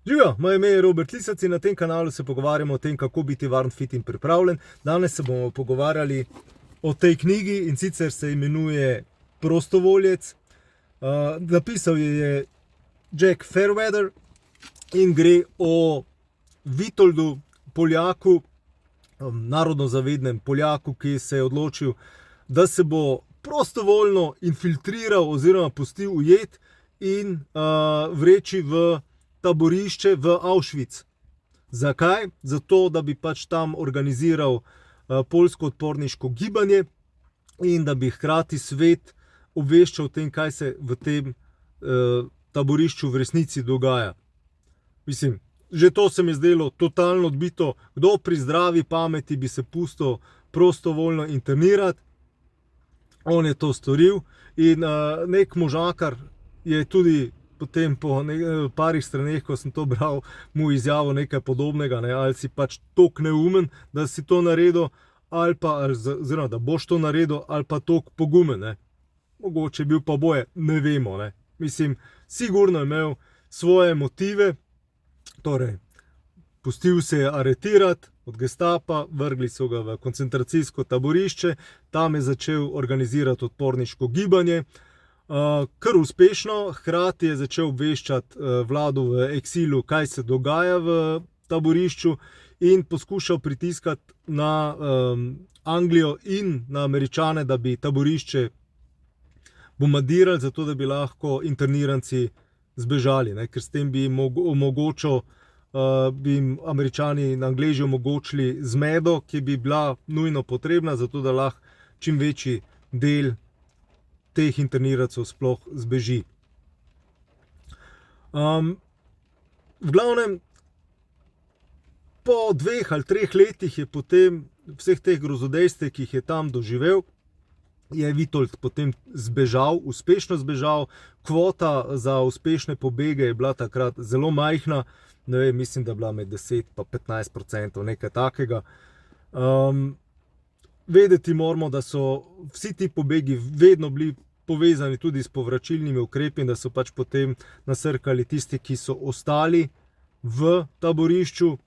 Živijo, moje ime je Robert Lisac in na tem kanalu se pogovarjamo o tem, kako biti varen, fit in pripravljen. Danes se bomo pogovarjali o tej knjigi, in sicer se imenuje Prostovoljec. Napisal je Jack Fairweather in gre o Vitoldu, Poljaku, narodnozavednem Poljaku, ki se je odločil, da se bo prostovoljno infiltriral oziroma pustil ujet in vreči v taborišče v Auschwitz. Zakaj? Zato, da bi pač tam organiziral poljsko odporniško gibanje in da bi hkrati svet obveščal o tem, kaj se v tem taborišču v resnici dogaja. Mislim, že to se mi je zdelo totalno odbito. Kdo pri zdravi pameti bi se pustil prostovoljno internirati? On je to storil in nek možakar je tudi potem po parih straneh, ko sem to bral, mu izjavil nekaj podobnega, ali si pač toliko neumen, da si to naredil, ali pa, oziroma da boš to naredil, ali pa toliko pogumen. Mogoče je bil pa boje, ne vemo. Mislim, sigurno je imel svoje motive, torej, pustil se je aretirati od gestapa, vrgli so ga v koncentracijsko taborišče, tam je začel organizirati odporniško gibanje, kar uspešno, hkrati je začel obveščati vlado v eksilu, kaj se dogaja v taborišču in poskušal pritiskati na Anglijo in na Američane, da bi taborišče bombardirali, zato da bi lahko interniranci zbežali, ker s tem bi jim Američani in Angleži omogočili zmedo, ki bi bila nujno potrebna, zato da lahko čim večji del teh internirancev sploh zbeži. V glavnem, po 2 ali 3 letih je potem vseh teh grozodejstev, ki jih je tam doživel, je Vitold potem zbežal, uspešno zbežal. Kvota za uspešne pobege je bila takrat zelo majhna, ne vem, mislim, da je bila med 10 pa 15%, nekaj takega. Vedeti moramo, da so vsi ti pobegi vedno bili povezani tudi s povračilnimi ukrepi in da so pač potem nasrkali tisti, ki so ostali v taborišču.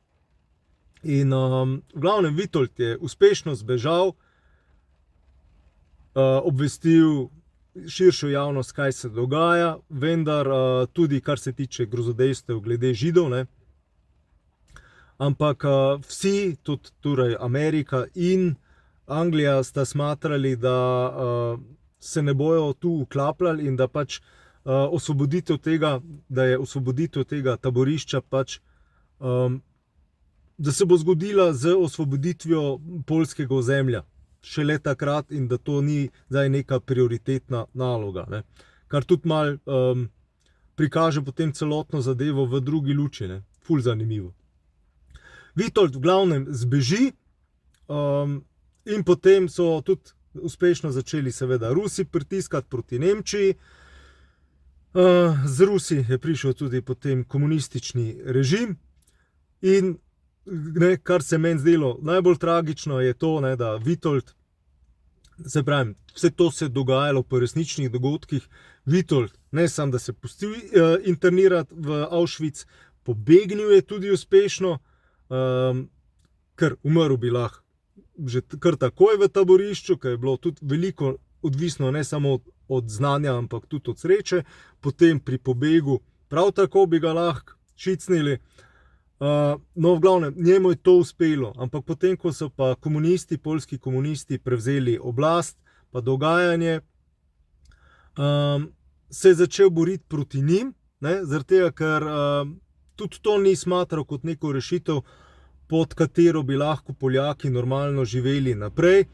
In v glavnem Vitold je uspešno zbežal, obvestil širšo javnost, kaj se dogaja, vendar tudi kar se tiče grozodejstev glede Židov. Ampak vsi, tudi Amerika in Anglija, sta smatrali, da se ne bojo tu vklapljali in da pač da je osvoboditev tega taborišča pač, da se bo zgodila z osvoboditvijo poljskega ozemlja šele takrat in da to ni zdaj neka prioritetna naloga. Kar tudi malo prikaže potem celotno zadevo v drugi luči. Ful zanimivo. Vitold v glavnem zbeži in potem so tudi uspešno začeli seveda Rusi pritiskati proti Nemčiji. Z Rusi je prišel tudi potem komunistični režim in kar se meni zdelo najbolj tragično je to, da Vitold, se pravi, vse to se je dogajalo po resničnih dogodkih, Vitold ne samo, da se pustil internirati v Auschwitz, pobegnil je tudi uspešno, ker umrl bi lahko že kar takoj v taborišču, ker je bilo tudi veliko odvisno ne samo od znanja, ampak tudi od sreče. Potem pri pobegu prav tako bi ga lahko šicnili. No, v glavnem, njemu je to uspelo, ampak potem, ko so pa komunisti, poljski komunisti prevzeli oblast, pa dogajanje, se je začel boriti proti njim, zaradi tega, ker tudi to ni smatral kot neko rešitev, pod katero bi lahko Poljaki normalno živeli naprej,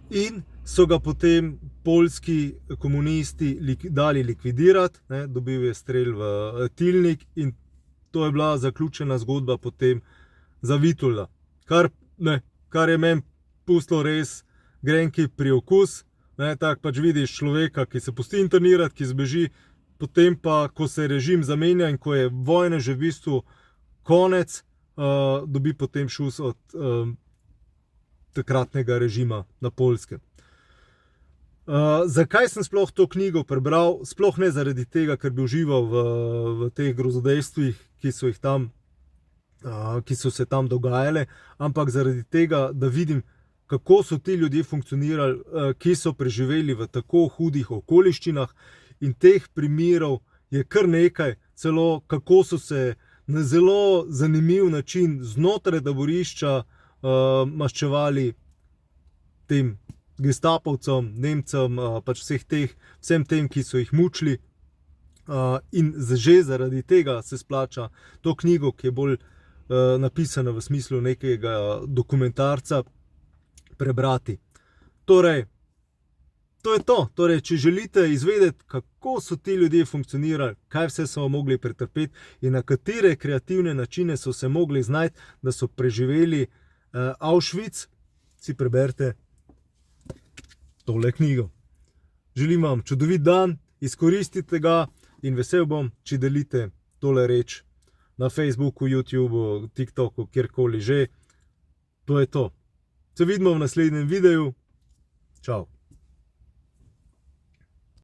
in so ga potem poljski komunisti dali likvidirati, dobil je strel v tilnik in to je bila zaključena zgodba potem za Vitolda. Kar je meni pustilo res grenki priokus. Tako pač vidiš človeka, ki se pusti internirati, ki zbeži, potem pa, ko se režim zamenja in ko je vojne že v bistvu konec, dobi potem šus od takratnega režima na Poljskem. Zakaj sem sploh to knjigo prebral? Sploh ne zaradi tega, ker bi užival v teh grozodejstvih, ki so se tam dogajale, ampak zaradi tega, da vidim, kako so ti ljudje funkcionirali, ki so preživeli v tako hudih okoliščinah, in teh primerov je kar nekaj, celo kako so se na zelo zanimiv način znotraj taborišča maščevali tem gestapovcem, Nemcem, pač vsem tem, ki so jih mučili. In že zaradi tega se splača to knjigo, ki je bolj napisana v smislu nekega dokumentarca, prebrati. Torej, to je to. Torej, če želite izvedeti, kako so ti ljudje funkcionirali, kaj vse so mogli pretrpeti in na katere kreativne načine so se mogli znajti, da so preživeli Auschwitz, si preberite tole knjigo. Želim vam čudovit dan, izkoristite ga in vesel bom, če delite tole reč na Facebooku, YouTubeu, TikToku, kjerkoli že. To je to. Se vidimo v naslednjem videu. Čau.